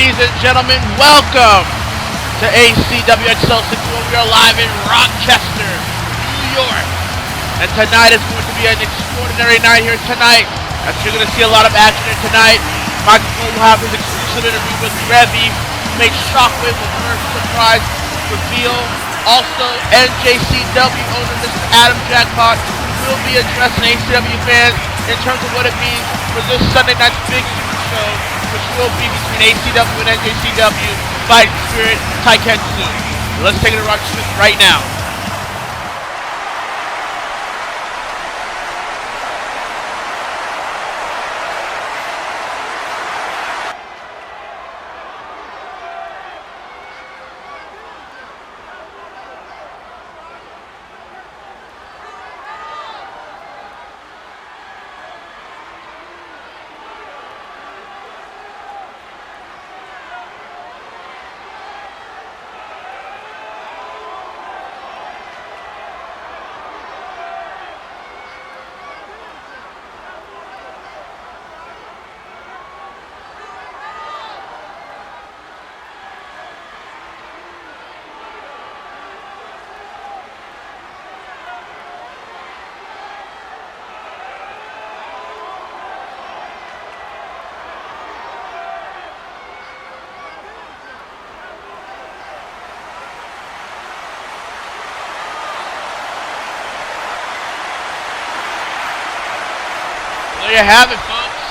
Ladies and gentlemen, welcome to ACW Excel 61. We are live in Rochester, New York. And tonight is going to be an extraordinary night here tonight. As you're going to see a lot of action here tonight. Michael will have his exclusive interview with Revy, make Shockwave with her surprise reveal. Also, NJCW owner Mr. Adam Jackpot will be addressing ACW fans in terms of what it means for this Sunday night's big super show, which will be between ACW and NJCW, Fighting Spirit, Taiketsu. Let's take it to Rochester right now. There you have it, folks.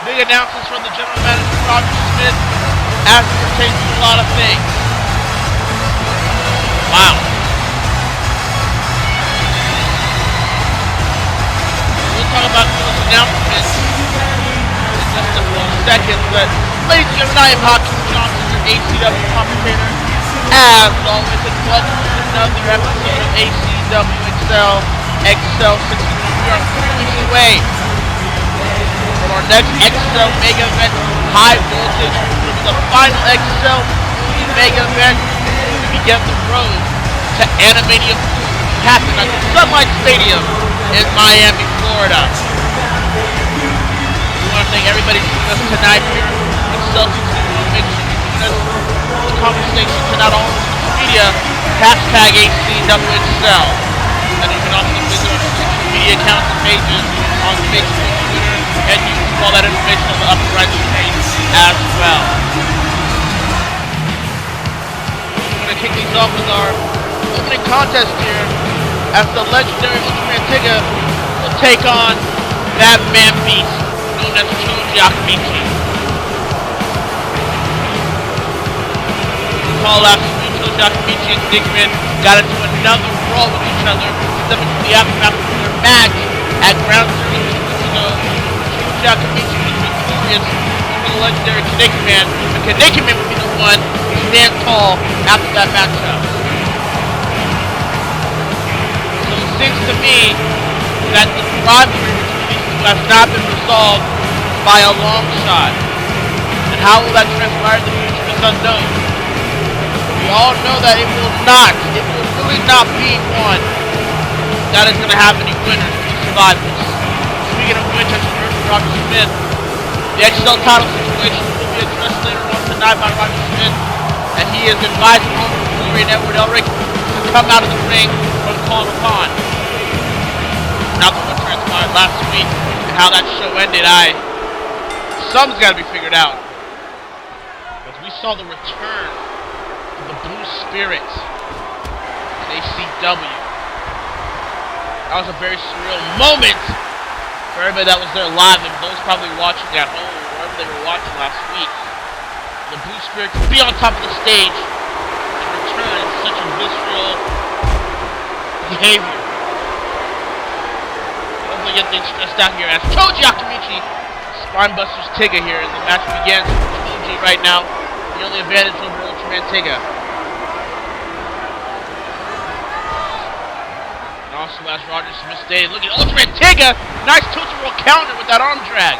Big announcements from the general manager, Roger Smith, as it pertains to a lot of things. Wow. We'll talk about those announcements in just a few seconds, but ladies and gentlemen, I am Haru Johnson, your ACW commentator. As always, and welcome to another episode of ACW Excel 61. We are 3 weeks away from our next Excel Mega event, High Voltage. It will be the final Excel Mega event to begin the road to Animania happen at the Sunlight Stadium in Miami, Florida. We want to thank everybody joining us tonight here at Excel 61. Make sure you join us in the conversation tonight on social media, hashtag ACW Excel. And you can also visit our social media accounts and pages on Facebook, Twitter, and YouTube. All that information on the upper right screen as well. We're going to kick things off with our opening contest here as the legendary Ultra Antigua will take on that man beast known as Choji Akamichi. Recall last week, Choji Akamichi and Digman got into another brawl with each other, stemming from the aftermath of their match at Ground Zero 2 weeks ago. Choji Akamichi was victorious over the legendary Kaneki Man, and Kaneki Man would be the one to stand tall after that matchup. So it seems to me that the rivalry between these two has not been resolved by a long shot. And how will that transpire in the future is unknown. We all know that it will really not be one that is going to have any winners or survivors. Speaking of which, as you heard from Roger Smith, the XL title situation will be addressed later on tonight by Roger Smith, and he is advising Haru Glory and Elric to come out of the ring when called upon. Now that what transpired last week and how that show ended, something's got to be figured out. Because we saw the return of the Blue Spirits in ACW. That was a very surreal moment for everybody that was there live and those probably watching at home or wherever they were watching last week. The Blue Spirit could be on top of the stage and return in such a visceral behavior. Hopefully get things stressed out here as Choji Akamichi Spinebusters Tiga here, and the match begins with Choji right now. The only advantage over Ultraman Tiga. And also, as Roger Smith stated, look at Ultraman Tiga! Nice tilt-a-whirl counter with that arm drag.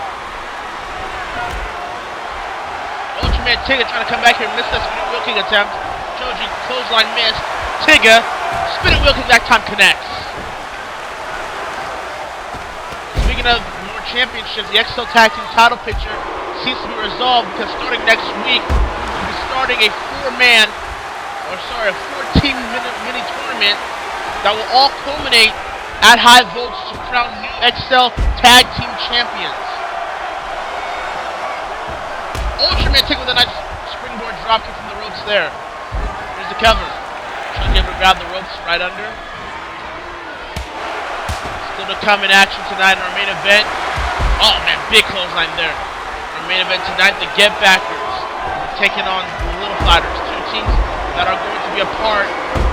Ultraman Tiga trying to come back here and miss that spinning wheel kick attempt. Choji clothesline missed. Tiga, spinning wheel kick that time connects. Speaking of more championships, the XL Tag Team title picture seems to be resolved because starting next week, we'll be starting a 14 mini tournament that will all culminate at high votes to crown new Excel Tag Team Champions. Ultraman Tig with a nice springboard dropkick from the ropes there. Here's the cover. Trying to grab the ropes right under. Still to come in action tonight in our main event. Oh man, big clothesline there. Our main event tonight, the Get Backers taking on the Little Fighters, two teams that are going to be a part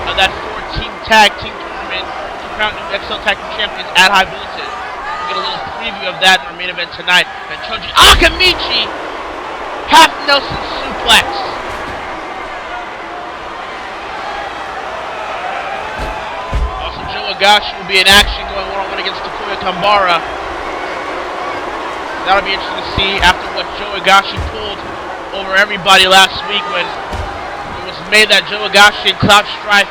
of that 14 tag team tournament to crown new Excel Tag Team Champions at high voltage. We'll get a little preview of that in our main event tonight. And Choji Akamichi, half Nelson suplex. Also, Joe Agashi will be in action going one-on-one against Takuya Kambara. That'll be interesting to see after what Joe Agashi pulled over everybody last week when it was made that Joe Agashi and Cloud Strife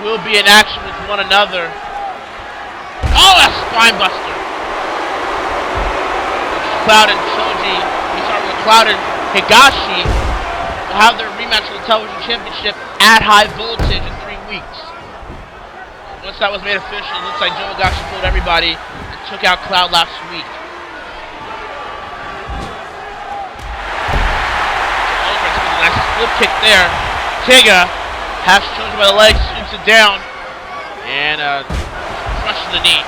will be in action with one another. Oh, that's spine buster. Cloud and Choji, Cloud and Higashi will have their rematch for the television championship at high voltage in 3 weeks. Once that was made official, it looks like Joe Agashi pulled everybody and took out Cloud last week. Nice flip kick there. Tiga has Choji by the legs, sweeps it down, and crushes the knee.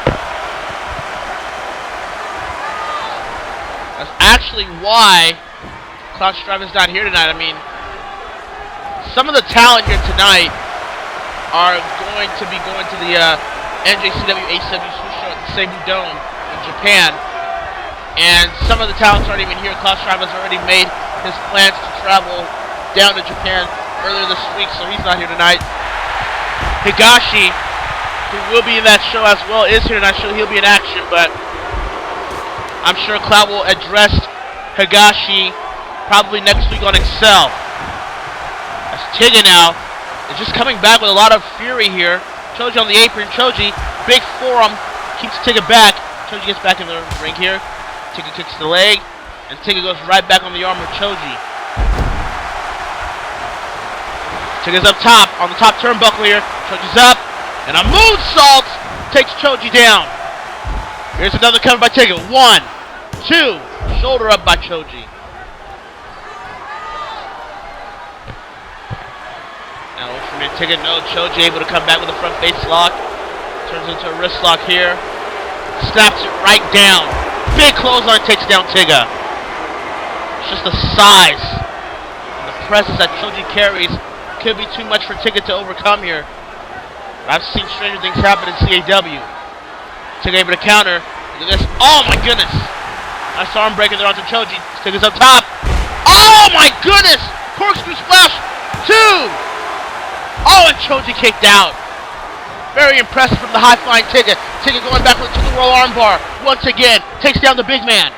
That's actually why Cloud Strife is not here tonight. I mean, some of the talent here tonight are going to be going to the NJCW ACW Swiss Show at the Seibu Dome in Japan. And some of the talents aren't even here. Cloud Strife has already made his plans to travel down to Japan earlier this week, so he's not here tonight. Higashi, who will be in that show as well, is here tonight, so he'll be in action, but I'm sure Cloud will address Higashi probably next week on Excel. As Tiga now is just coming back with a lot of fury here. Choji on the apron. Choji, big forearm, keeps Tiga back. Choji gets back in the ring here. Tiga kicks the leg, and Tiga goes right back on the arm of Choji. Tiga's up top, on the top turnbuckle here. Choji's up, and a moonsault takes Choji down. Here's another cover by Tiga. 1, 2, shoulder up by Choji. Now Ultraman Tiga, no, Choji able to come back with a front face lock. Turns into a wrist lock here. Snaps it right down. Big clothesline takes down Tiga. It's just the size and the presence that Choji carries could be too much for Tiga to overcome here. But I've seen stranger things happen in CAW. Tiga able to counter. Look at this. Oh my goodness. Nice arm breaker there onto Choji. Tiga's up top. Oh my goodness. Corkscrew splash. 2. Oh, and Choji kicked out. Very impressive from the high flying Tiga. Tiga going back with a two roll armbar. Once again. Takes down the big man.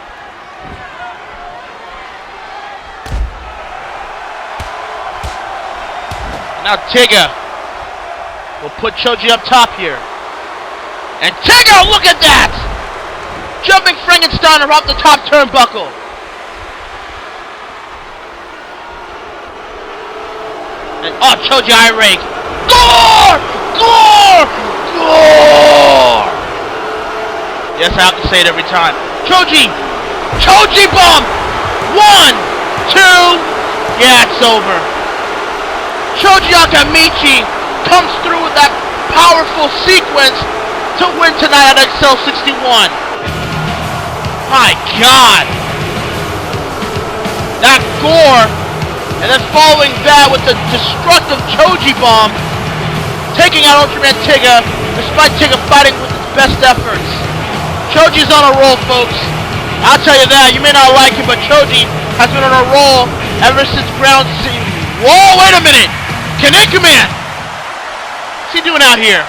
Now Tiga will put Choji up top here. And Tiga, look at that! Jumping Frankensteiner off the top turnbuckle. And oh, Choji eye rake. Gore! Gore! Gore! Yes, I have to say it every time. Choji! Choji bomb! 1, 2, yeah, it's over. Choji Akamichi comes through with that powerful sequence to win tonight at Excel 61. My God! That gore, and then following that with the destructive Choji bomb, taking out Ultraman Tiga, despite Tiga fighting with his best efforts. Choji's on a roll, folks. I'll tell you that. You may not like him, but Choji has been on a roll ever since Ground Zero. Whoa, wait a minute! Kaneko Man! What's he doing out here?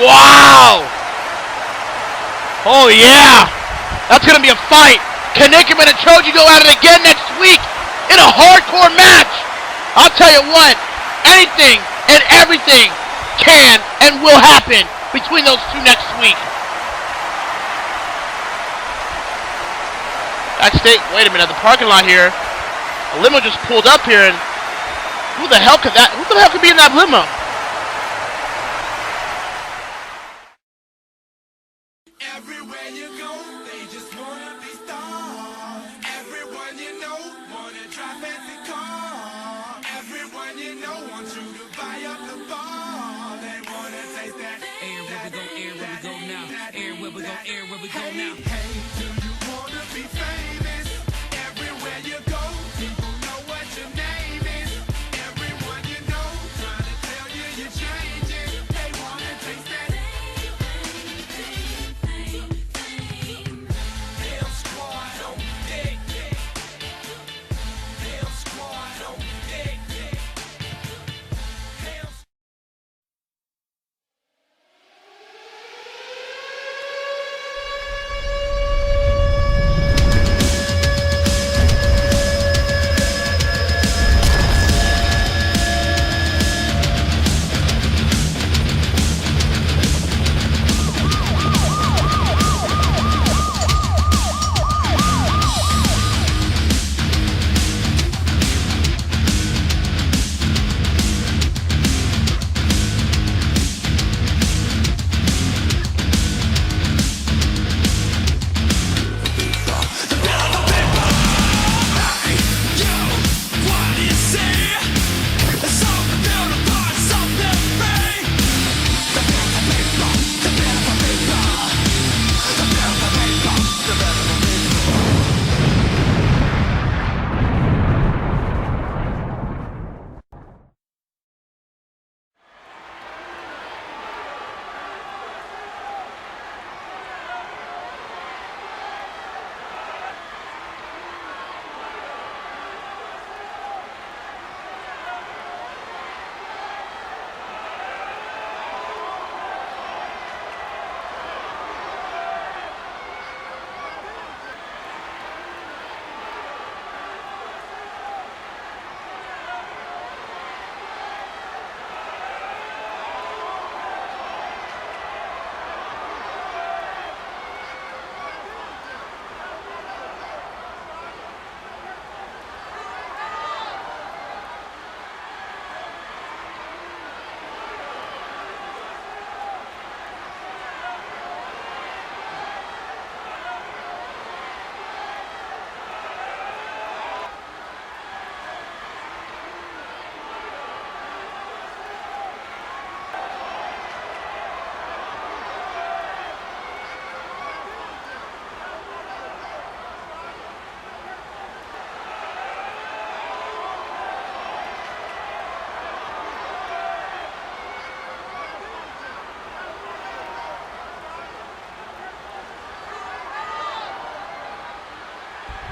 Wow! Oh yeah! That's gonna be a fight! Can Nickerman and Choji go at it again next week in a hardcore match? I'll tell you what, anything and everything can and will happen between those two next week. Wait a minute, the parking lot here. A limo just pulled up here, and who the hell could be in that limo? Everywhere you go, they just wanna be stars. Everyone you know wanna drive fancy cars. Everyone you know wants you to buy up the bar. They wanna taste that air where we go, air where we go now. Air where we go, air where we go now. Hey, do you wanna be famous? Everywhere you go, people know what your name is. Everyone you know trying to tell you you're changing. They wanna taste that.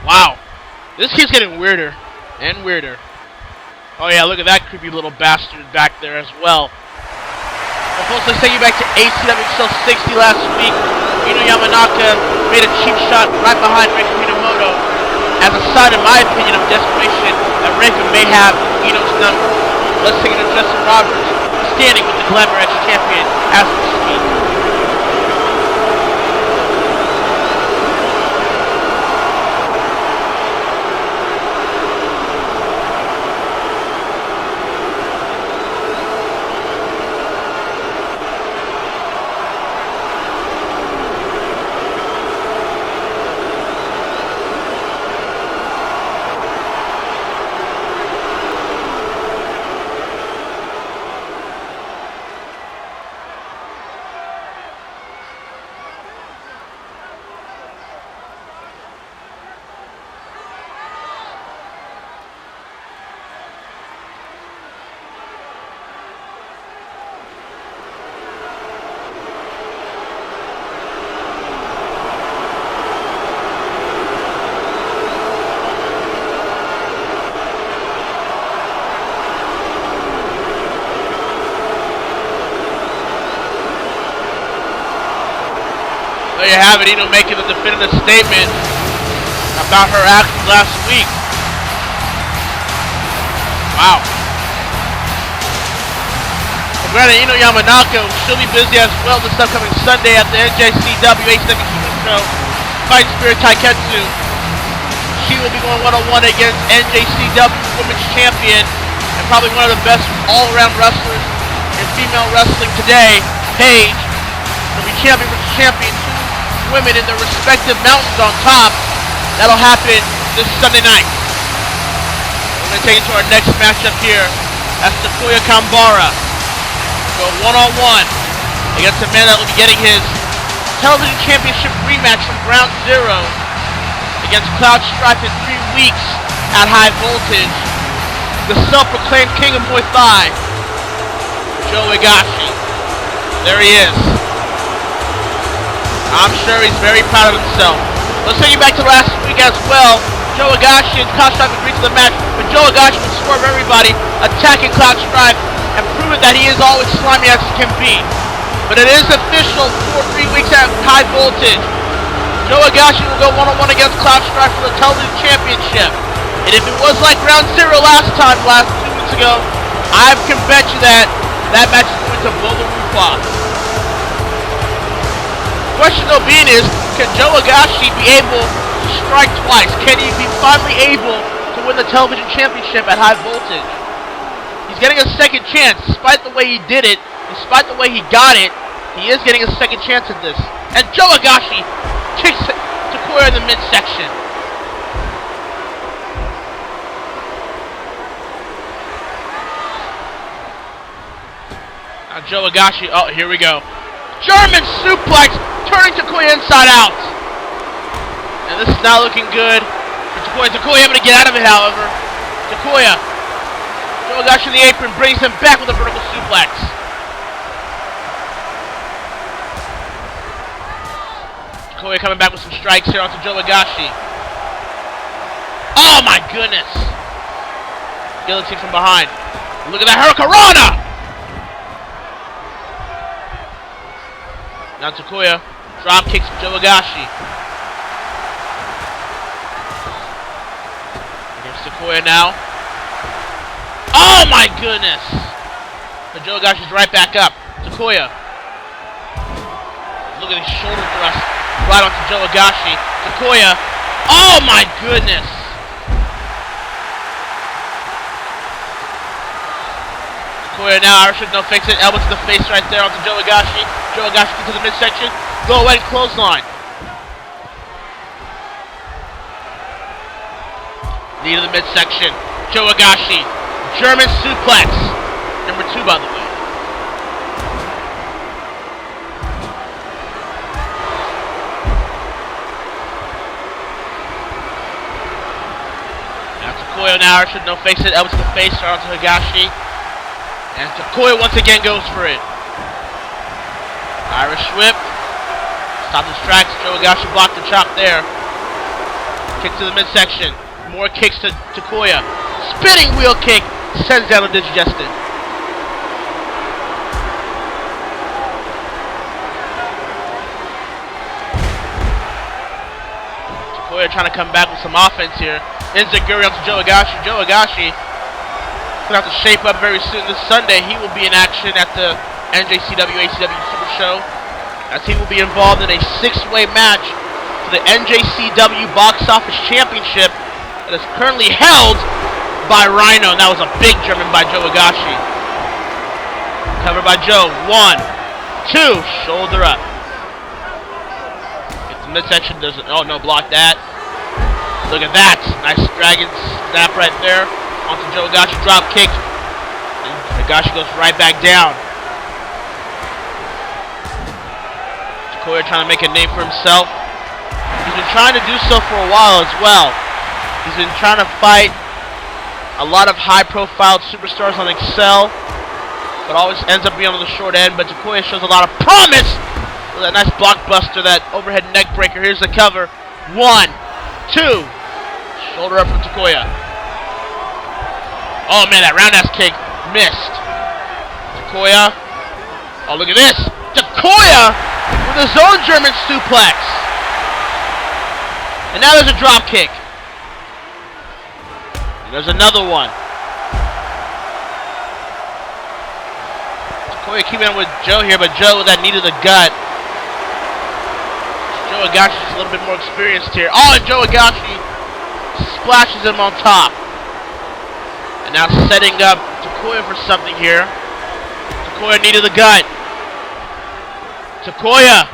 Wow. This keeps getting weirder and weirder. Oh yeah, look at that creepy little bastard back there as well. Well, folks, let's take you back to ACW Excel 60 last week. Ino Yamanaka made a cheap shot right behind Reika Minamoto as a sign, in my opinion, of desperation that Reika may have Ino's number. Let's take it to Justin Roberts, standing with the Glamour Edge champion as we speak. There you have it, Ino making a definitive statement about her actions last week. Wow. Well, granted, Ino Yamanaka, she'll be busy as well this upcoming Sunday at the NJCW ACW Super Show Fight Spirit Taiketsu. She will be going one-on-one against NJCW Women's Champion and probably one of the best all-around wrestlers in female wrestling today, Paige. She'll be champion versus champion, two women in their respective mountains on top. That'll happen this Sunday night. We're going to take it to our next matchup here. That's Takuya Kambara. Go one-on-one against a man that will be getting his television championship rematch from Ground Zero against Cloud Strife in 3 weeks at High Voltage. The self-proclaimed king of Muay Thai, Joe Higashi. There he is. I'm sure he's very proud of himself. Let's take you back to last week as well. Joe Higashi and Cloud Strife agreed to the match, but Joe Higashi would swerve everybody, attacking Cloud Strife and proving that he is always slimy as he can be. But it is official for 3 weeks at High Voltage. Joe Higashi will go one-on-one against Cloud Strife for the television championship. And if it was like Ground Zero last 2 weeks ago, I can bet you that match is going to blow the roof off. The question though being is, can Joe Higashi be able to strike twice? Can he be finally able to win the television championship at High Voltage? He's getting a second chance, despite the way he did it, despite the way he got it, he is getting a second chance at this. And Joe Higashi kicks Takuya in the midsection. Now Joe Higashi, oh, here we go. German suplex, turning Takuya inside out. And this is not looking good for Takuya. Takuya able to get out of it, however. Takuya. Joe Higashi in the apron brings him back with a vertical suplex. Takuya coming back with some strikes here onto Joe Higashi. Oh my goodness! Guillotine from behind. Look at that Hurricanrana! Now Takuya drop kicks Joe Higashi. Against Takuya now. Oh my goodness! But Joe Higashi's right back up. Takuya. Look at his shoulder thrust right onto Joe Higashi. Takuya. Oh my goodness! Takuya now, Irish no fix it. Elbow to the face right there onto Joe Higashi. Joe Higashi into the midsection. Go away and clothesline. Knee to the midsection. Joe Higashi. German suplex. Number 2, by the way. Now Takuya now, should no face it. Elbow to the face, start onto Higashi. And Takuya once again goes for it. Irish whip. Stop the tracks. Joe Higashi blocked the chop there. Kick to the midsection. More kicks to Takuya. Spinning wheel kick. Sends down a digested. Takuya trying to come back with some offense here. Enziguri onto Joe Higashi. Joe Higashi gonna have to shape up very soon. This Sunday, he will be in action at the NJCW ACW Super Show, as he will be involved in a 6-way match for the NJCW Box Office Championship that is currently held by Rhino. And that was a big German by Joe Higashi. Covered by Joe. 1, 2, shoulder up. Gets the midsection, doesn't, oh no, block that. Look at that. Nice dragon snap right there. Onto Joe Higashi, drop kick. And Higashi goes right back down. Takuya trying to make a name for himself. He's been trying to do so for a while as well. He's been trying to fight a lot of high-profile superstars on Excel, but always ends up being on the short end. But Takuya shows a lot of promise with that nice blockbuster, that overhead neck breaker. Here's the cover. 1, 2. Shoulder up from Takuya. Oh man, that roundhouse kick missed. Takuya. Oh, look at this. Takuya with his own German suplex. And now there's a drop kick. And there's another one. Takoya keeping up with Joe here, but Joe with that knee to the gut. Joe Higashi's a little bit more experienced here. Oh, and Joe Higashi splashes him on top. And now setting up Takoya for something here. Takoya knee to the gut. Takoya.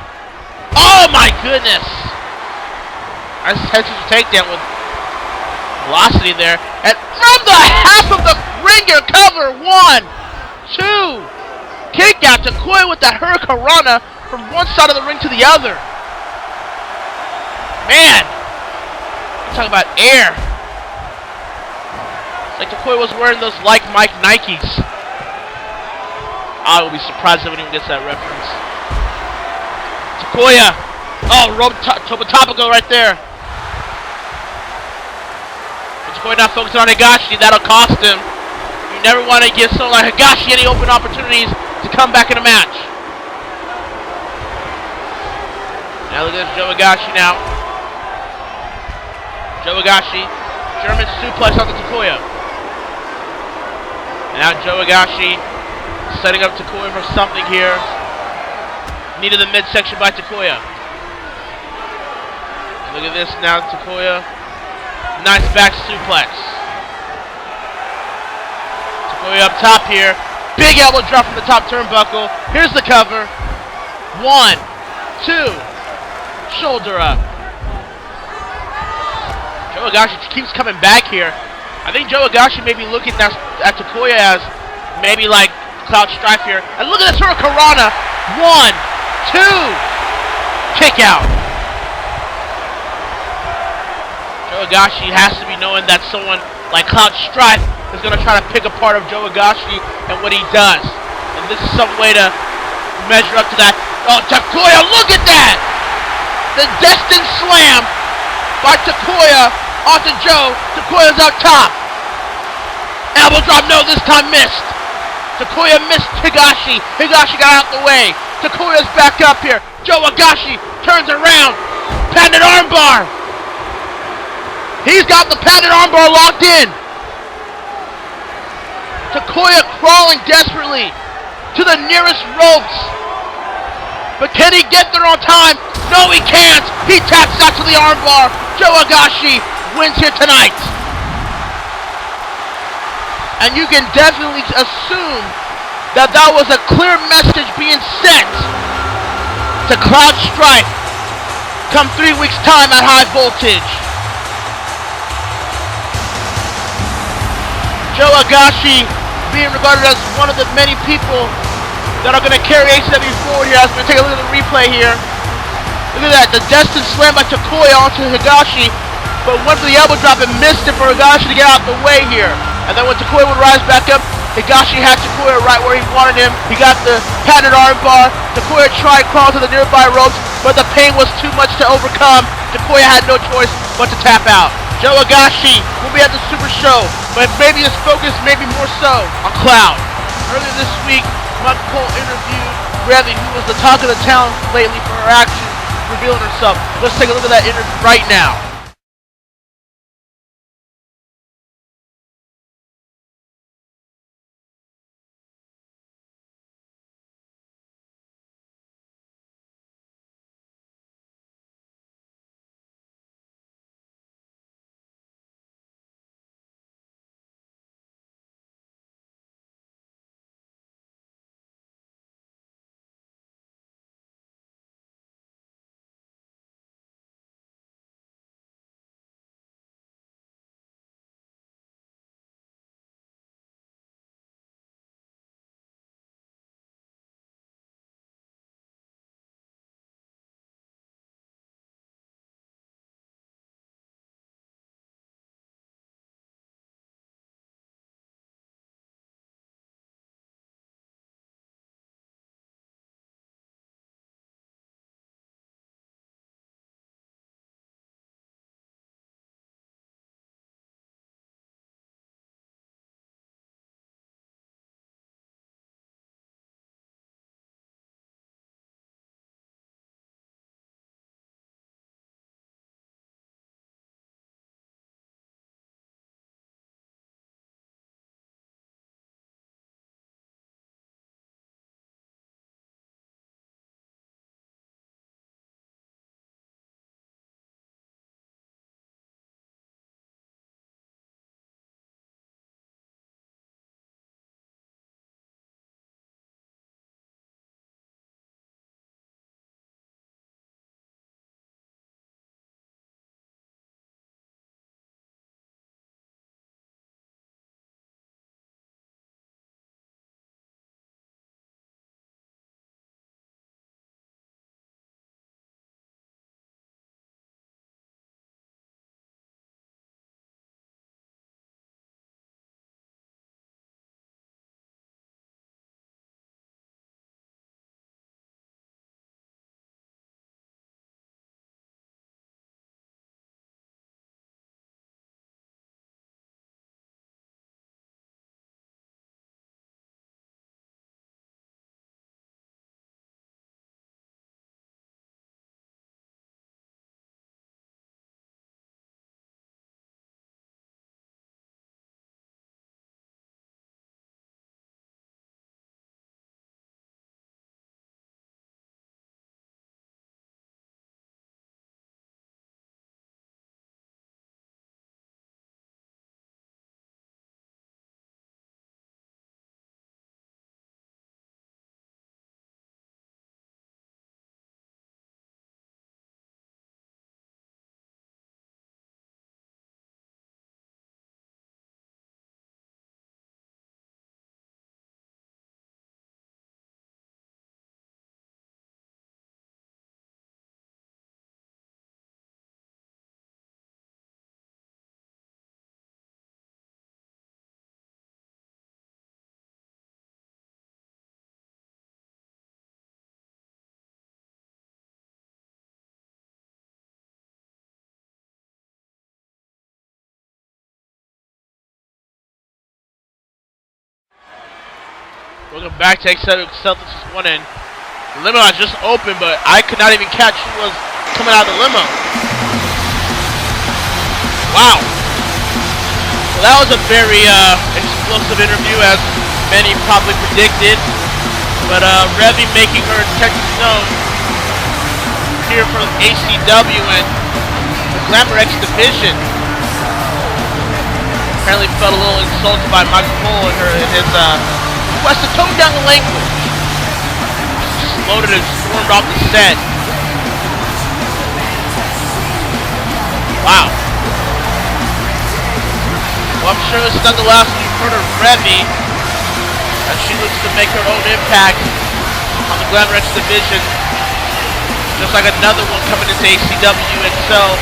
Oh my goodness. Nice headshot takedown with velocity there. And from the half of the ring here, cover. 1, 2. Kick out. Takoya with that Hurricanrana from one side of the ring to the other. Man. Talking about air. It's like Takoya was wearing those like Mike Nikes. I will be surprised if anyone gets that reference. Takoya. Oh, Topotopico right there. Takoya not focusing on Higashi. That'll cost him. You never want to give someone like Higashi any open opportunities to come back in a match. Now look at this Joe Higashi now. Joe Higashi. German suplex onto Takoya. And now Joe Higashi setting up Takoya for something here. Knee to the midsection by Takoya. Look at this now, Takoya. Nice back suplex. Takoya up top here. Big elbow drop from the top turnbuckle. Here's the cover. 1, 2. Shoulder up. Joe Higashi keeps coming back here. I think Joe Higashi may be looking at Takoya as maybe like Cloud Strife here. And look at this Hurricanrana. 1, 2. Kick out. Joe Higashi has to be knowing that someone like Cloud Strife is going to try to pick apart of Joe Higashi and what he does. And this is some way to measure up to that. Oh, Takoya, look at that! The destined slam by Takoya onto Joe. Takoya's out top. Elbow drop, no, this time missed. Takoya missed Higashi. Higashi got out the way. Takoya's back up here. Joe Higashi turns around. Patented armbar. He's got the patented armbar locked in. Takoya crawling desperately to the nearest ropes. But can he get there on time? No, he can't. He taps out to the armbar. Joe Higashi wins here tonight. And you can definitely assume that that was a clear message being sent to Cloud Strife come 3 weeks' time at High Voltage. Joe Higashi being regarded as one of the many people that are going to carry ACW forward here. As we're going to take a look at the replay here. Look at that, the destined slam by Takoya onto Higashi, but went for the elbow drop and missed it for Higashi to get out the way here. And then when Takoya would rise back up, Higashi had Takoya right where he wanted him. He got the patented armbar. Takoya tried crawling to the nearby ropes, but the pain was too much to overcome. Takoya had no choice but to tap out. Joe Higashi will be at the Super Show, but maybe his focus may be more so on Cloud. Earlier this week, Mike Cole interviewed Bradley, who was the talk of the town lately for her actions, revealing herself. Let's take a look at that interview right now. Welcome back to ACW Excel. This is one end. The limo has just opened, but I could not even catch who was coming out of the limo. Wow. Well, that was a very explosive interview, as many probably predicted. But Revy making her intentions known here for ACW and the Glamour X division. Apparently felt a little insulted by Michael Cole and his request to tone down the language. Exploded and stormed off the set. Wow. Well, I'm sure this is not the last we've heard of Revy, as she looks to make her own impact on the Glamour X division. Just like another one coming into ACW Excel,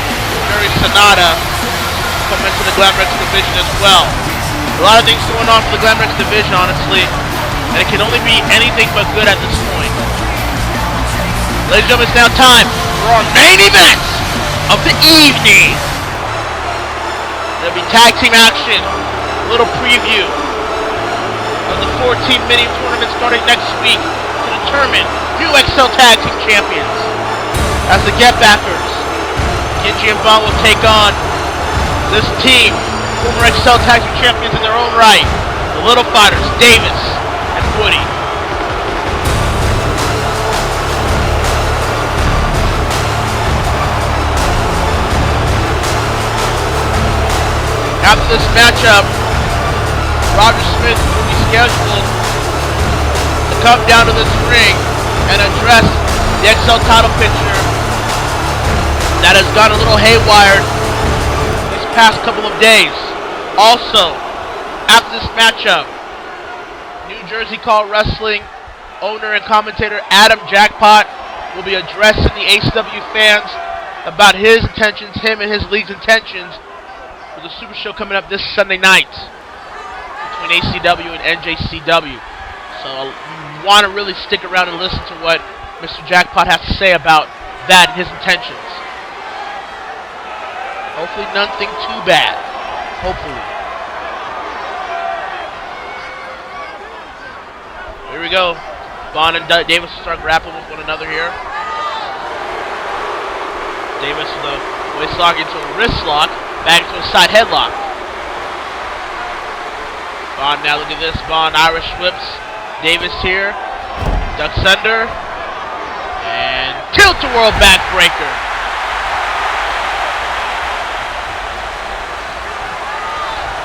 Yuri Sonata, coming into the Glamour X division as well. A lot of things going on for the Glamour X division, honestly, and it can only be anything but good at this point. Ladies and gentlemen, it's now time for our main event of the evening. There'll be tag team action, a little preview of the 4-team mini tournament starting next week to determine new Excel tag team champions. As the Get Backers, Genji and Bond will take on this team, former Excel tag team champions in their own right, the Little Fighters, Davis and Woody. After this matchup, Roger Smith will be scheduled to come down to this ring and address the Excel title picture that has gone a little haywire these past couple of days. Also, after this matchup, New Jersey Call Wrestling owner and commentator Adam Jackpot will be addressing the ACW fans about his intentions, him and his league's intentions, for the Super Show coming up this Sunday night between ACW and NJCW. So you want to really stick around and listen to what Mr. Jackpot has to say about that and his intentions. Hopefully nothing too bad. Hopefully. Here we go. Bond and Davis will start grappling with one another here. Davis with a waist lock into a wrist lock. Back into a side headlock. Bond now, look at this. Bond Irish whips Davis here. Ducks under. And tilt-a-whirl backbreaker.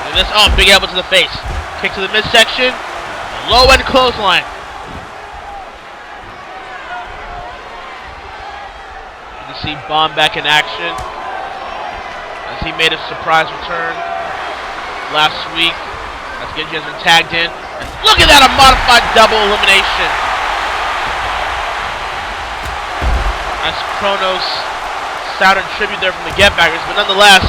Look at this. Oh, big elbow to the face. Kick to the midsection. Low end clothesline. You can see Bond back in action, as he made a surprise return last week, as Genji has been tagged in. And look at that, a modified double elimination. Nice Kronos sound and tribute there from the Get Backers, but nonetheless,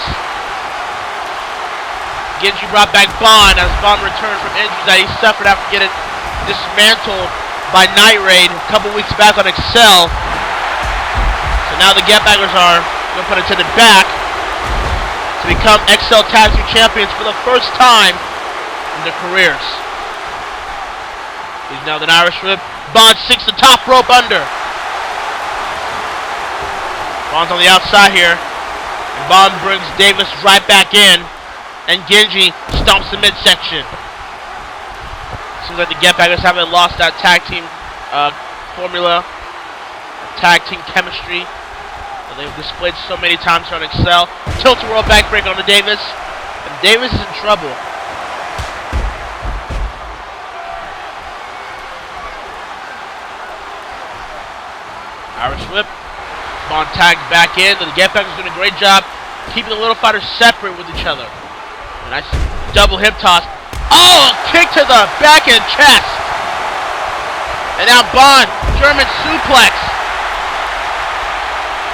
Genji brought back Bond as Bond returned from injuries that he suffered after getting dismantled by Night Raid a couple weeks back on Excel. So now the Get Backers are, no pun intended, back to become Excel Tag Team Champions for the first time in their careers. He's now the Irish Whip. Bond sinks the top rope under. Bond's on the outside here. And Bond brings Davis right back in. And Genji stomps the midsection. Seems like the Get Backers haven't lost that tag team formula, tag team chemistry that they've displayed so many times on Excel. Tilt-a-whirl backbreaker on the Davis, and Davis is in trouble. Irish whip. Bond tagged back in. The Get Backers doing a great job keeping the Little Fighters separate with each other. A nice double hip toss. Oh, a kick to the back and chest. And now Bond, German suplex.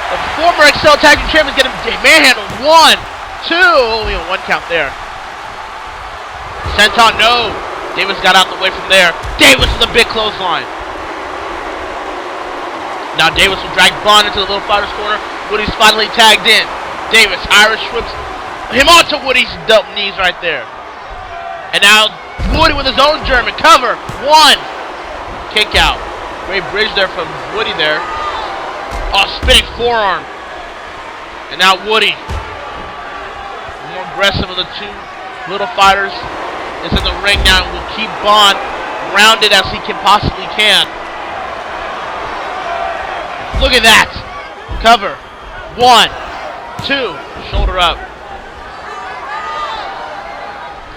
The former Excel Tag Team Champions getting manhandled. 1, 2. Only a 1 count there. Senton, no. Davis got out the way from there. Davis with a big clothesline. Now Davis will drag Bond into the Little Fighters corner. Woody's finally tagged in. Davis, Irish whips him onto Woody's knees right there. And now Woody with his own German cover. 1, kick out. Great bridge there from Woody there. Oh, spinning forearm. And now Woody. The more aggressive of the two little fighters is in the ring now and will keep Bond rounded as he can possibly can. Look at that. Cover. 1, 2. Shoulder up.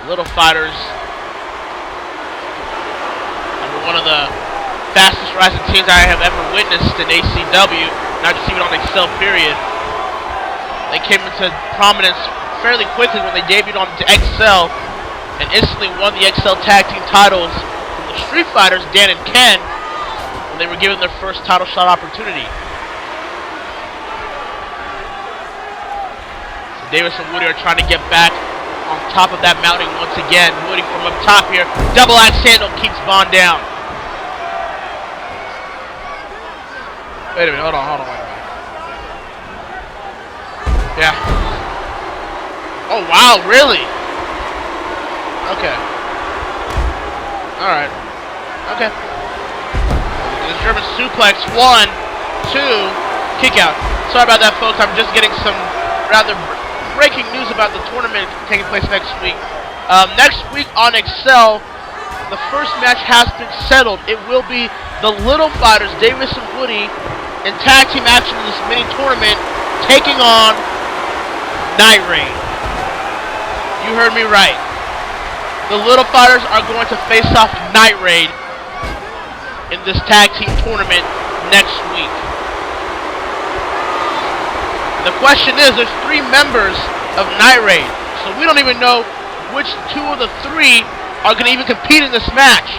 Little fighters. One of the fastest rising teams I have ever witnessed in ACW, not just even on Excel period. They came into prominence fairly quickly when they debuted on Excel and instantly won the Excel tag team titles from the Street Fighters, Dan and Ken, when they were given their first title shot opportunity. So Davis and Woody are trying to get back on top of that mountain once again. Woody from up top here. Double axe handle keeps Bond down. Wait a minute, hold on, wait a minute. Yeah. Oh, wow, really? Okay. Alright. Okay. The German suplex, 1, 2, kick out. Sorry about that, folks. I'm just getting some rather breaking news about the tournament taking place next week. Next week on Excel, the first match has been settled. It will be the Little Fighters, Davis and Woody, in tag team action in this mini tournament, taking on Night Raid. You heard me right. The Little Fighters are going to face off Night Raid in this tag team tournament next week. The question is, there's 3 members of Night Raid, so we don't even know which 2 of the 3 are going to even compete in this match.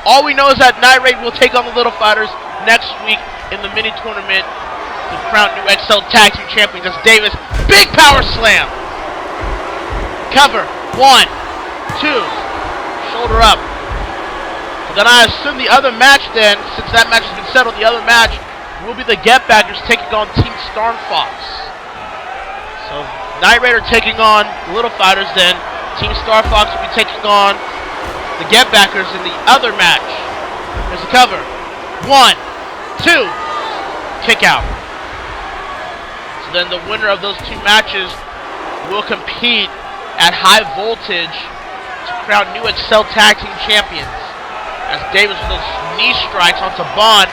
All we know is that Night Raid will take on the Little Fighters next week in the mini tournament to crown new Excel Tag Team Champions. That's Davis. Big power slam. Cover. 1, 2. Shoulder up. But then I assume the other match then, since that match has been settled, the other match will be the Get Backers taking on Team Star Fox. So Night Raid are taking on the Little Fighters, then Team Star Fox will be taking on the Get Backers in the other match. There's the cover. 1, 2, kick out. So then the winner of those 2 matches will compete at high voltage to crown new Excel Tag Team Champions. As Davis with those knee strikes onto Bond.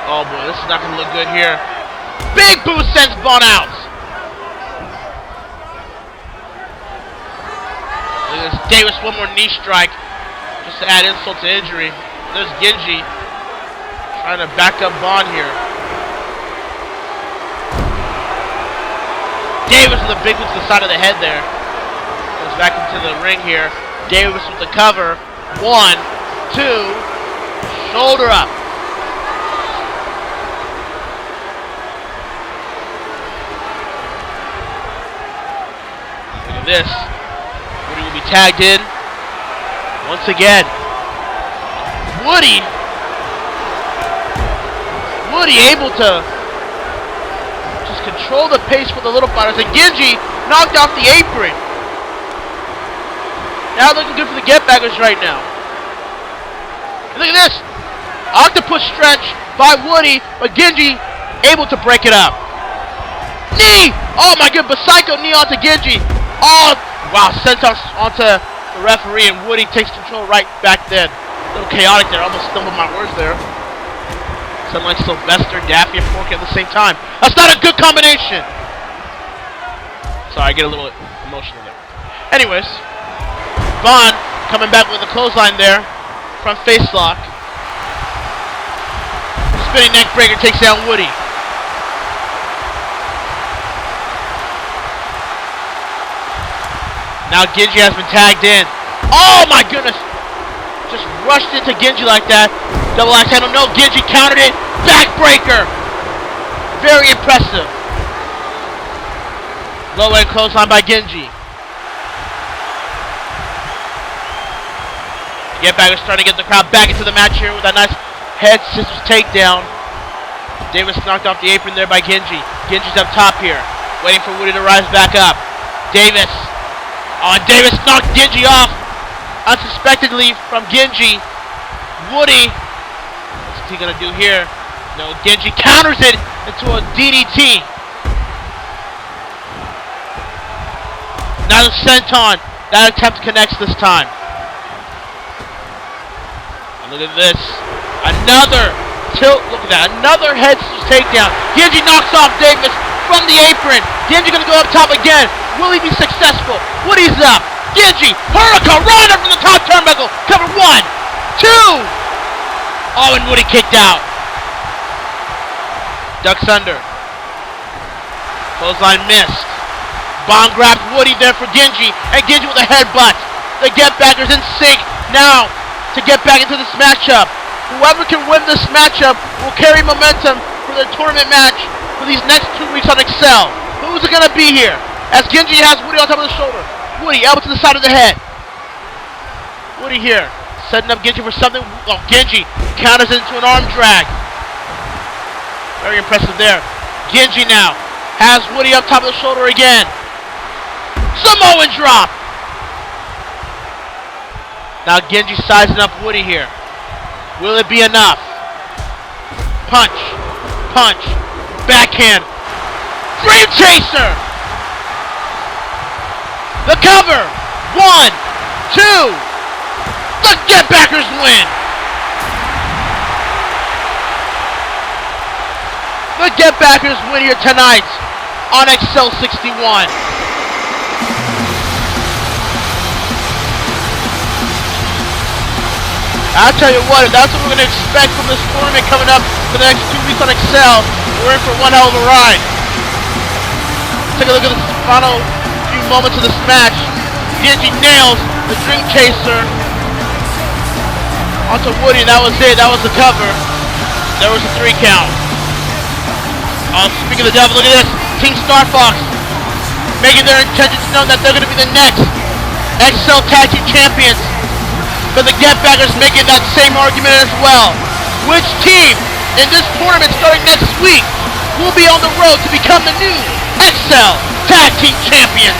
Oh boy, this is not going to look good here. Big boost sends Bond out. Look at this. Davis, one more knee strike just to add insult to injury. There's Genji trying to back up Bond here. Davis with a big one to the side of the head there. Goes back into the ring here. Davis with the cover. 1, 2. Shoulder up. Look at this. Woody will be tagged in. Once again. Woody able to just control the pace for the Little Fighters. And Genji knocked off the apron. Now looking good for the Get Backers right now. And look at this. Octopus stretch by Woody, but Genji able to break it up. Knee! Oh my goodness, Psycho knee onto Genji. Oh, wow, sent onto the referee, and Woody takes control right back then. A little chaotic there, almost stumbled my words there. Sound like Sylvester, Daffy, and Porky at the same time. That's not a good combination! Sorry, I get a little emotional there. Anyways, Bond coming back with a clothesline there. Front face lock. Spinning neck breaker takes down Woody. Now Genji has been tagged in. Oh my goodness! Just rushed into Genji like that. Double axe handle. No, Genji countered it. Backbreaker. Very impressive. Low end clothesline by Genji. Get Back is starting to get the crowd back into the match here with a nice head scissors takedown. Davis knocked off the apron there by Genji. Genji's up top here, waiting for Woody to rise back up. Davis. Oh, and Davis knocked Genji off unsuspectedly from Genji. Woody he gonna do here? No, Genji counters it into a DDT. Now the senton. That attempt connects this time. And look at this. Another tilt. Look at that. Another head takedown. Genji knocks off Davis from the apron. Genji gonna go up top again. Will he be successful? Woody's up. Genji. Hurricane Rana from the top turnbuckle. Cover 1, 2. Oh, and Woody kicked out. Ducks under. Clothesline missed. Bomb grabs Woody there for Genji, and Genji with a headbutt. The Get Backers in sync now to get back into this matchup. Whoever can win this matchup will carry momentum for the tournament match for these next 2 weeks on Excel. Who's it gonna be here? As Genji has Woody on top of the shoulder. Woody elbow to the side of the head. Woody here, setting up Genji for something. Oh, Genji counters into an arm drag. Very impressive there. Genji now has Woody up top of the shoulder again. Samoan drop! Now Genji sizing up Woody here. Will it be enough? Punch. Punch. Backhand. Dream Chaser! The cover! 1, 2. The Get Backers win! The Get Backers win here tonight on Excel 61. I'll tell you what, if that's what we're going to expect from this tournament coming up for the next 2 weeks on Excel, we're in for one hell of a ride. Take a look at the final few moments of this match. Genji nails the Dream Chaser onto Woody. That was it. That was the cover. There was a 3 count. Speaking of the devil, look at this. Team Star Fox making their intentions known that they're going to be the next Excel Tag Team Champions. But the Get Backers making that same argument as well. Which team in this tournament starting next week will be on the road to become the new Excel Tag Team Champions?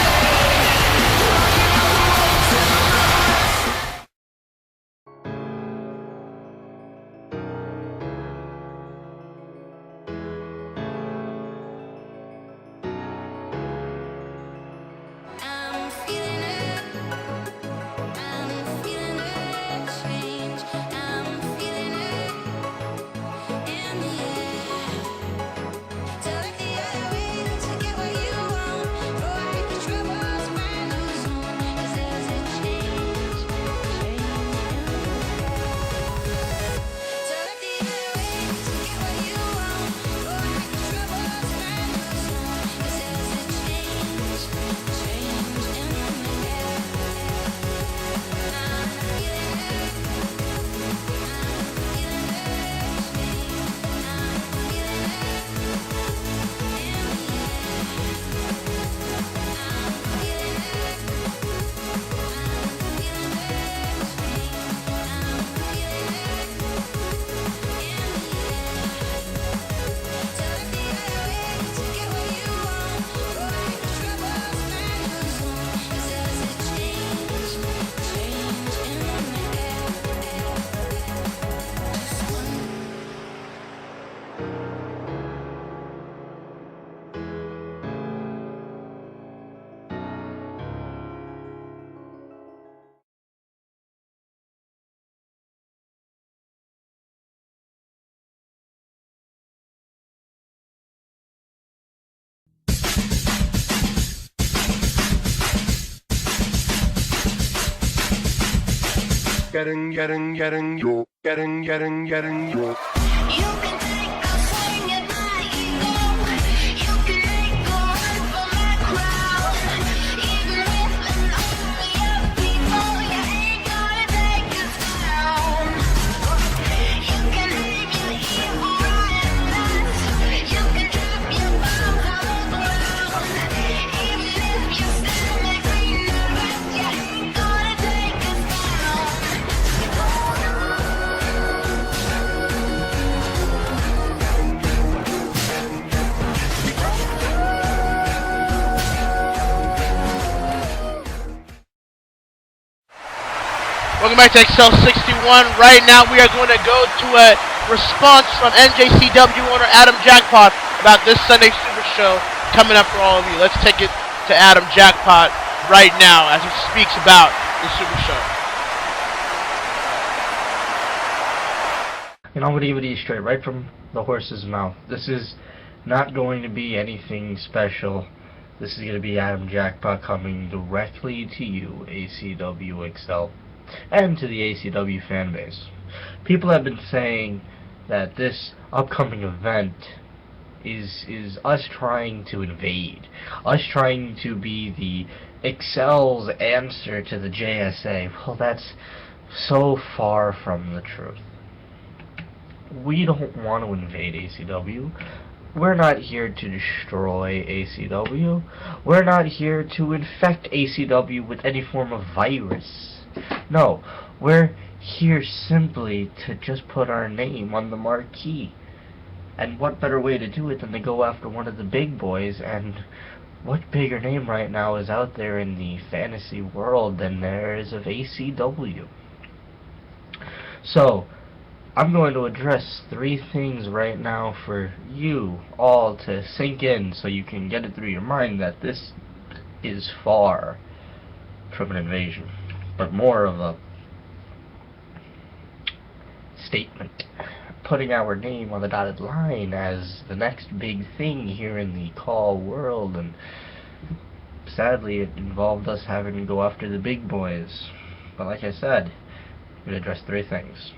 Getting you. You can take a swing at my ego. You can make a run for my crowd. Even if it's only a people, you ain't gonna take us down. You can leave your evil running nuts. You can drop your bombs on the ground. Even if you still make me nervous, you ain't gonna take us down. Welcome back to Excel 61. Right now we are going to go to a response from NJCW owner Adam Jackpot about this Sunday's Super Show coming up for all of you. Let's take it to Adam Jackpot right now as he speaks about the Super Show. And I'm going to give it to you straight, right from the horse's mouth. This is not going to be anything special. This is going to be Adam Jackpot coming directly to you, ACW Excel, and to the ACW fan base. People have been saying that this upcoming event is us trying to invade, us trying to be the Excel's answer to the JSA. Well, that's so far from the truth. We don't want to invade ACW. We're not here to destroy ACW. We're not here to infect ACW with any form of virus. No, we're here simply to just put our name on the marquee. And what better way to do it than to go after one of the big boys? And what bigger name right now is out there in the fantasy world than there is of ACW? So, I'm going to address 3 things right now for you all to sink in so you can get it through your mind that this is far from an invasion, but more of a statement, putting our name on the dotted line as the next big thing here in the call world. And sadly it involved us having to go after the big boys, but like I said, I'm going to address 3 things,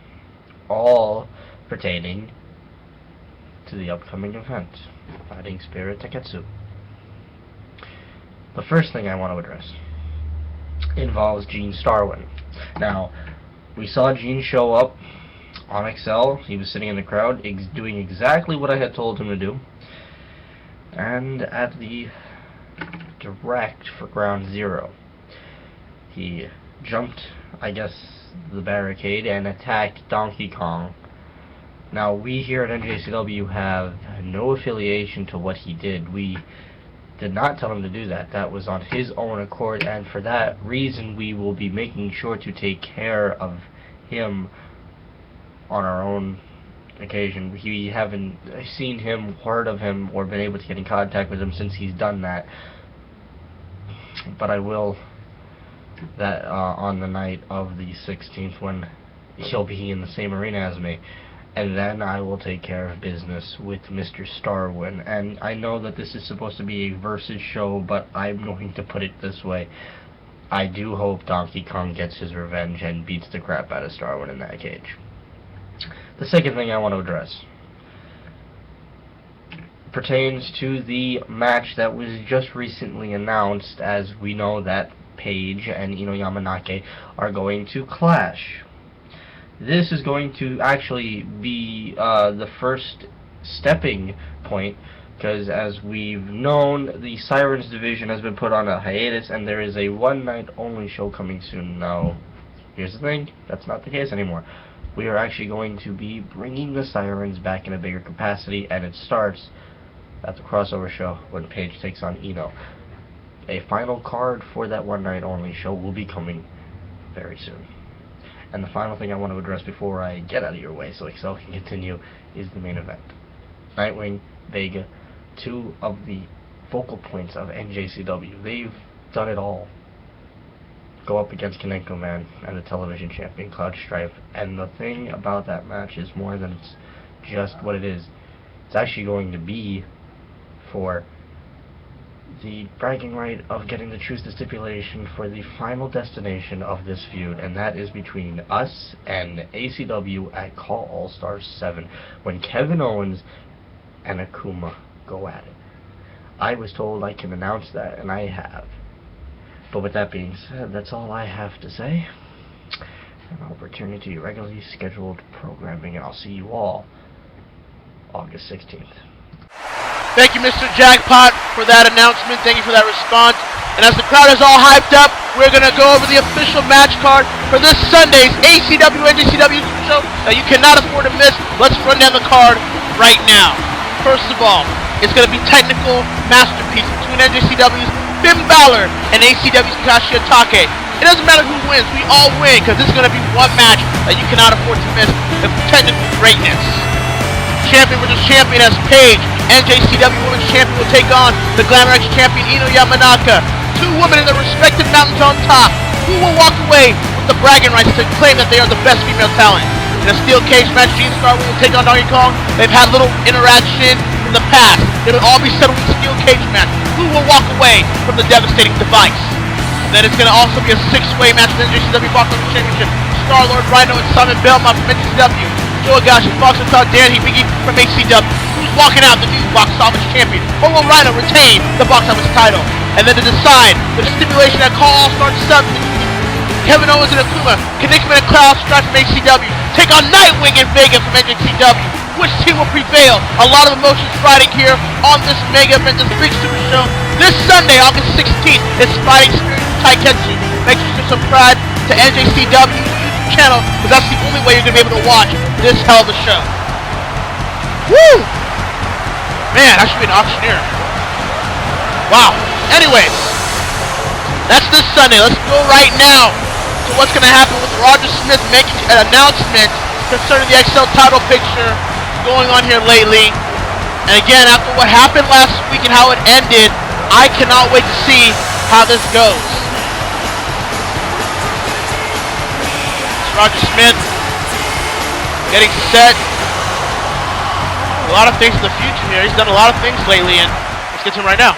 all pertaining to the upcoming event, Fighting Spirit Teketsu. The first thing I want to address involves Gene Starwin. Now, we saw Gene show up on Excel. He was sitting in the crowd, doing exactly what I had told him to do. And at the direct for Ground Zero, he jumped, I guess, the barricade and attacked Donkey Kong. Now, we here at NJCW have no affiliation to what he did. We did not tell him to do that. That was on his own accord, and for that reason we will be making sure to take care of him on our own occasion. We haven't seen him, heard of him, or been able to get in contact with him since he's done that. But I will that on the night of the 16th when he'll be in the same arena as me, and then I will take care of business with Mr. Starwin. And I know that this is supposed to be a versus show, but I'm going to put it this way: I do hope Donkey Kong gets his revenge and beats the crap out of Starwin in that cage. The second thing I want to address pertains to the match that was just recently announced. As we know that Paige and Ino Yamanake are going to clash. This is going to actually be the first stepping point, because as we've known, the Sirens division has been put on a hiatus, and there is a one-night only show coming soon. Now, here's the thing, that's not the case anymore. We are actually going to be bringing the Sirens back in a bigger capacity, and it starts at the crossover show when Paige takes on Ino. A final card for that one-night only show will be coming very soon. And the final thing I want to address before I get out of your way so Excel can continue is the main event. Nightwing, Vega, 2 of the focal points of NJCW. They've done it all. Go up against Kaneko Man and the television champion Cloud Strife. And the thing about that match is more than it's just what it is. It's actually going to be for the bragging right of getting to choose the stipulation for the final destination of this feud, and that is between us and ACW at Call All-Stars 7, when Kevin Owens and Akuma go at it. I was told I can announce that, and I have. But with that being said, that's all I have to say, and I'll return you to your regularly scheduled programming, and I'll see you all August 16th. Thank you, Mr. Jackpot, for that announcement. Thank you for that response. And as the crowd is all hyped up, we're going to go over the official match card for this Sunday's ACW NJCW show that you cannot afford to miss. Let's run down the card right now. First of all, it's going to be technical masterpiece between NJCW's Finn Balor and ACW's Kashi Atake. It doesn't matter who wins. We all win because this is going to be one match that you cannot afford to miss. The technical greatness. Champion versus champion as Paige. NJCW Women's Champion will take on the Glamour X Champion Ino Yamanaka. Two women in their respective mountains on top. Who will walk away with the bragging rights to claim that they are the best female talent? In a steel cage match, Gene Star will take on Donkey Kong. They've had little interaction in the past. It'll all be settled in a steel cage match. Who will walk away from the devastating device? Then it's going to also be a six-way match for the NJCW Boxing Championship. Star-Lord Rhino and Simon Belmont from NJCW. Joe Agashi, Boxer Todd Dan Hibiki from ACW. Who's walking out the new box office champion? Or will Rhino retain the box office title? And then to decide the stipulation that Call All-Star 7, Kevin Owens and Akuma, Kanikman and Klaus Strife from ACW, take on Nightwing and Vega from NJCW. Which team will prevail? A lot of emotions riding here on this mega event, this big super show. This Sunday, August 16th, it's Fighting Spirit Taiketsu. Make sure you subscribe to NJCW YouTube channel, because that's the only way you're going to be able to watch this hell of a show. Woo! Man, I should be an auctioneer. Wow. Anyways, that's this Sunday. Let's go right now to what's going to happen with Roger Smith making an announcement concerning the Excel title picture going on here lately. And again, after what happened last week and how it ended, I cannot wait to see how this goes. It's Roger Smith getting set. A lot of things in the future here. He's done a lot of things lately, and let's get to him right now.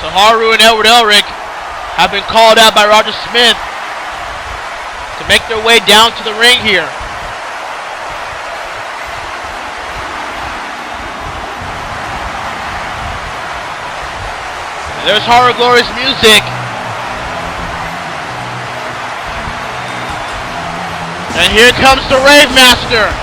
So Haru and Edward Elric have been called out by Roger Smith to make their way down to the ring here. And there's Haru Glory's music. And here comes the Rave Master.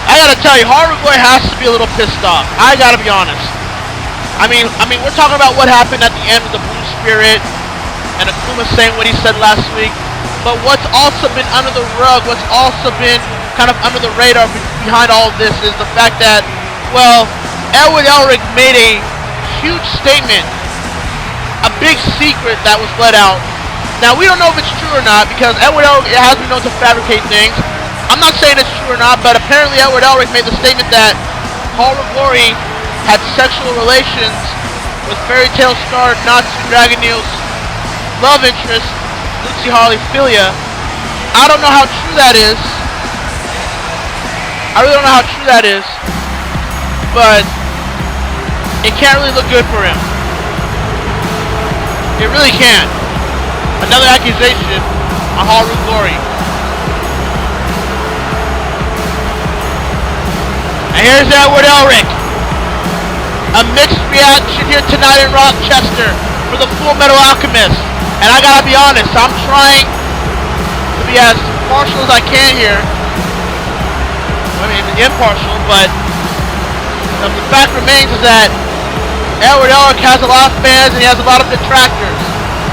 I gotta tell you, Haru Glory has to be a little pissed off. I gotta be honest. I mean, we're talking about what happened at the end of the Blue Spirit, and Akuma saying what he said last week. But what's also been under the rug, what's also been kind of under the radar behind all of this is the fact that, well, Edward Elric made a huge statement, a big secret that was let out. Now, we don't know if it's true or not, because Edward Elric has been known to fabricate things. I'm not saying it's true or not, but apparently Edward Elric made the statement that Haru Glory had sexual relations with fairy tale star Natsu Dragon Neil's love interest, Lucy Harley Philia. I don't know how true that is. I really don't know how true that is, but it can't really look good for him. It really can't. Another accusation on Haru Glory. And here's Edward Elric. A mixed reaction here tonight in Rochester for the Full Metal Alchemist. And I gotta be honest, I'm trying to be as partial as I can here. I mean, impartial, but the fact remains is that Edward Elric has a lot of fans and he has a lot of detractors.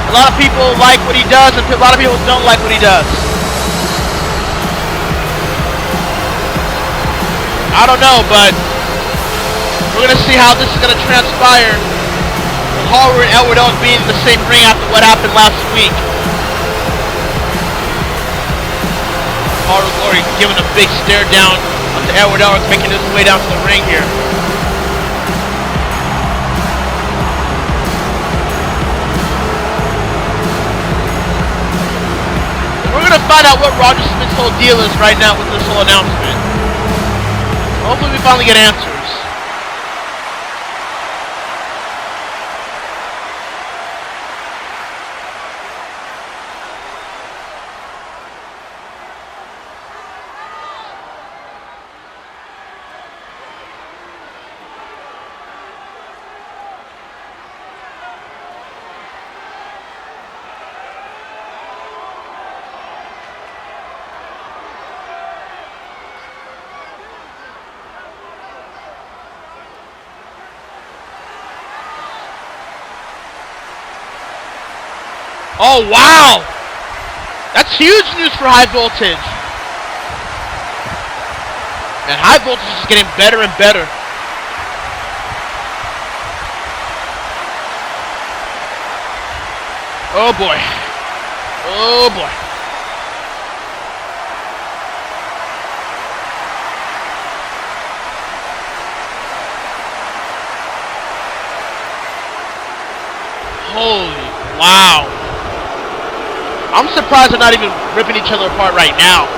A lot of people like what he does and a lot of people don't like what he does. I don't know, but we're going to see how this is going to transpire with Haru and Edward Elric being in the same ring after what happened last week. Haru Glory giving a big stare down onto Edward Elric, making his way down to the ring here. We're going to find out what Roger Smith's whole deal is right now with this whole announcement. Hopefully we finally get answers. Oh, wow! That's huge news for high voltage. And high voltage is getting better and better. Oh boy. Oh boy. Holy wow. I'm surprised they're not even ripping each other apart right now.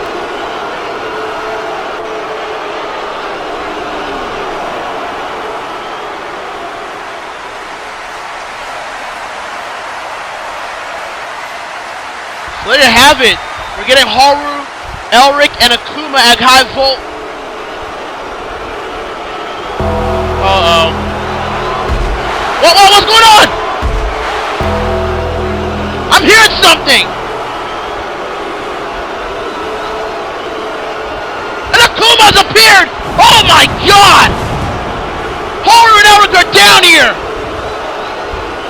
So there you have it. We're getting Haru, Elric, and Akuma at high volt. Uh-oh. What's going on? I'm hearing something. And Akuma's appeared. Oh my god. Haru and Elric are down here.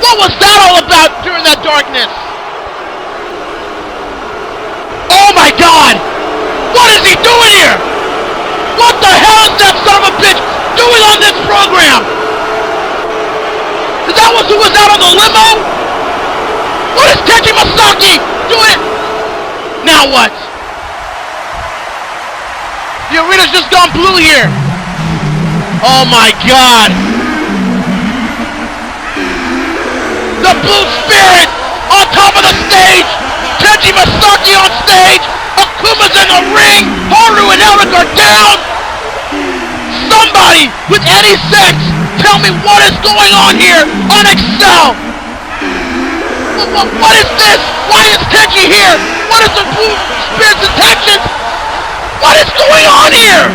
What was that all about during that darkness? Oh my god! What is he doing here? What the hell is that son of a bitch doing on this program? Is that who was out on the limo? What is Tenchi Masaki doing? Now what? The arena's just gone blue here. Oh my god! The blue spirit on top of the stage! Tenchi Masaki on stage! Akuma's in the ring! Haru and Elric are down! Somebody with any sense, tell me what is going on here on Excel! What is this? Why is Tenchi here? What is the blue spirit's intentions? What is going on here?